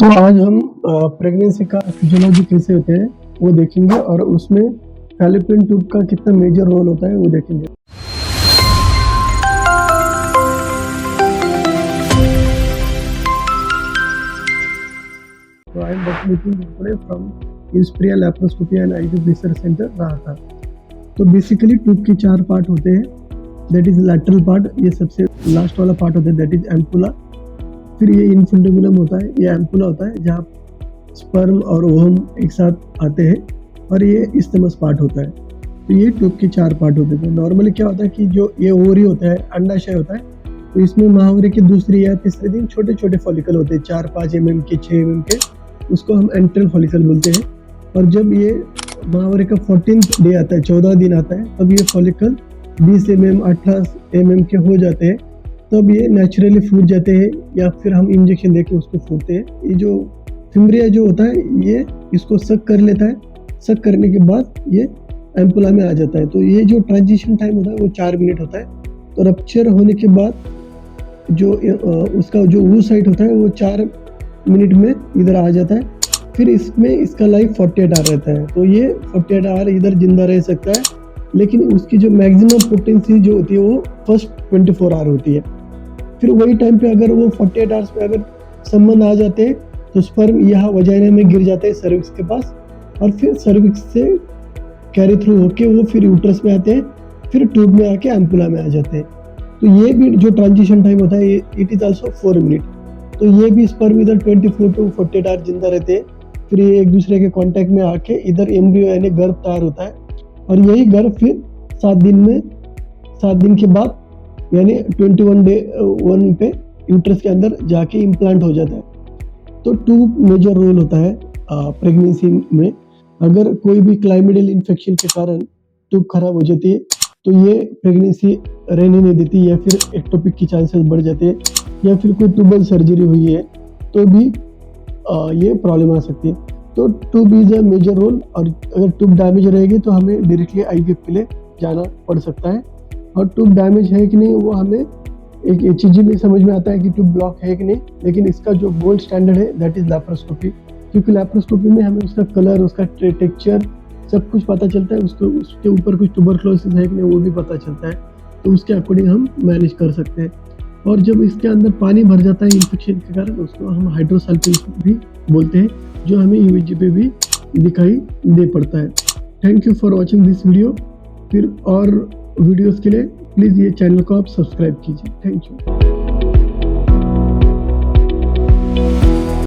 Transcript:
तो आज हम प्रेगनेंसी का फिजियोलॉजी कैसे होते हैं वो देखेंगे और उसमें फैलोपियन ट्यूब का कितना मेजर रोल होता है वो देखेंगे। तो I am doctor Nitin Ghode from Inspiria laparoscopy and IVF research centre Rahata. तो बेसिकली ट्यूब के 4 पार्ट होते हैं। दैट इज लैटरल पार्ट, ये सबसे लास्ट वाला पार्ट होता है, दैट इज एम्पुला। फिर ये इन्फुंडेबुलम होता है, ये एम्पुला होता है जहाँ स्पर्म और ओवम एक साथ आते हैं, और ये इस्थमस पार्ट होता है। तो ये ट्यूब के 4 पार्ट होते हैं। नॉर्मली क्या होता है कि जो ये ओवरी होता है, अंडाशय होता है, तो इसमें महावरे के दूसरे या तीसरे दिन छोटे छोटे फॉलिकल होते हैं, 4-5 mm के, 6 mm के, उसको हम एंट्रल फॉलिकल बोलते हैं। और जब ये महावरे का 14th डे आता है, 14 दिन आता है, तब ये फॉलिकल 20 mm 18 mm के हो जाते हैं। तब ये नेचुरली फूट जाते हैं या फिर हम इंजेक्शन देके उसको फूटते हैं। ये जो फिम्ब्रिया जो होता है ये इसको सक कर लेता है, सक करने के बाद ये एम्पुला में आ जाता है। तो ये जो ट्रांजिशन टाइम होता है वो 4 मिनट होता है। तो रप्चर होने के बाद जो उसका जो वो साइड होता है वो 4 मिनट में इधर आ जाता है। फिर इसमें इसका लाइफ 48 आवर रहता है। तो ये 48 आवर इधर जिंदा रह सकता है, लेकिन उसकी जो मैक्सिमम पोटेंसी जो होती है वो फर्स्ट 24 आवर होती है। फिर वही टाइम पे अगर वो 48 आवर्स में अगर संबंध आ जाते हैं तो स्पर्म यहाँ वजाइना में गिर जाते हैं सर्विक्स के पास, और फिर सर्विक्स से कैरी थ्रू होके वो फिर यूट्रस में आते हैं, फिर ट्यूब में आके एम्पुला में आ जाते हैं। तो ये भी जो ट्रांजिशन टाइम होता है इट इज आल्सो 4 मिनट। तो ये भी स्पर्म इधर 24 to 48 आवर जिंदा रहते हैं। फिर ये एक दूसरे के कांटेक्ट में आके इधर एम्ब्रियो यानी गर्भ तैयार होता है, और यही गर्भ फिर 7 दिन के बाद यानी 21 डे 1 पे यूट्रस के अंदर जाके इम्प्लांट हो जाता है। तो ट्यूब मेजर रोल होता है प्रेगनेंसी में। अगर कोई भी क्लाइमेडियल इन्फेक्शन के कारण ट्यूब खराब हो जाती है तो ये प्रेगनेंसी रहने नहीं देती, या फिर एक्टोपिक की चांसेस बढ़ जाते हैं, या फिर कोई ट्यूबल सर्जरी हुई है तो भी ये प्रॉब्लम आ सकती है। तो tube is a major role, और अगर ट्यूब डैमेज रहेगी तो हमें डायरेक्टली आईवीएफ के लिए जाना पड़ सकता है। और ट्यूब डैमेज है कि नहीं वो हमें एक ECG में समझ में आता है कि ट्यूब ब्लॉक है कि नहीं, लेकिन इसका जो गोल्ड स्टैंडर्ड है दैट इज लैप्रोस्कोपी, क्योंकि लैप्रोस्कोपी में हमें उसका कलर, उसका टेक्सचर सब कुछ पता चलता है, उसके ऊपर कुछ ट्यूबरक्लोसिस है कि नहीं वो भी पता चलता है। तो उसके अकॉर्डिंग हम मैनेज कर सकते हैं। और जब इसके अंदर पानी भर जाता है इन्फेक्शन के कारण, उसको हम हाइड्रोसल्फेशन भी बोलते हैं, जो हमें UVG पे भी दिखाई दे पड़ता है। Thank you for watching this video. फिर और वीडियोस के लिए प्लीज़ ये चैनल को आप सब्सक्राइब कीजिए। Thank you.